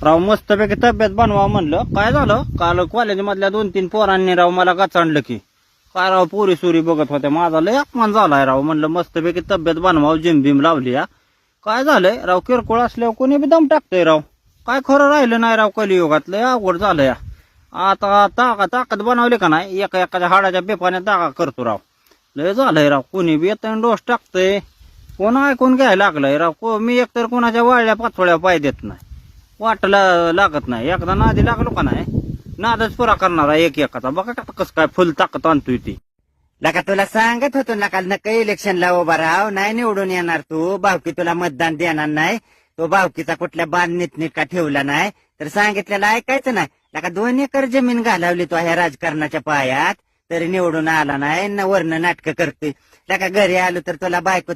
राव मस्तपैकी तब्येत बनवा म्हणलं. काय झालं काल कॉलेज मधल्या 2-3 पोरांनी राव मला गचांडलं की काय राव पोरी सुरी बघत होत्या. माझा लय अपमान झालाय राव. म्हणलं मस्तपैकी तब्येत बनवाव जिम बिम लावली या. काय झालंय राव किरकोळ असल्यावर कोणी बी दम टाकतंय राव. काय खरं राहिलं नाही राव कलियुगात. लय अवघड झालं या. आता ताकद बनवली का नाही एखाद्या हाडाच्या बेपाने दागा करतो राव. लय झालंय राव. कोणी बी येतं डोस टाकतंय. कोण ऐकून घ्यायला लागलंय राव. मी एकतर कोणाच्या वाळल्या पाचोळ्या पाय देत नाही. वाटला लागत नाही. एकदा नादी लागलो का नाही नादच पुरा करणारा एकाचा. बघा का कसं काय फुल ताकद आणतोय ती. लका तुला सांगत होतो नका नका इलेक्शनला उभा राव. नाही निवडून येणार तू. भावकी तुला मतदान देणार नाही. तो भावकीचा कुठल्या बांध नीटनेटका ठेवला नाही तर सांगितलेलं ऐकायचं नाही. लका 2 एकर जमीन घालावली तो ह्या राजकारणाच्या पायात तरी निवडून आला नाही. वरनं नाटकं करतोय. लका घरी आलो तर तुला बायको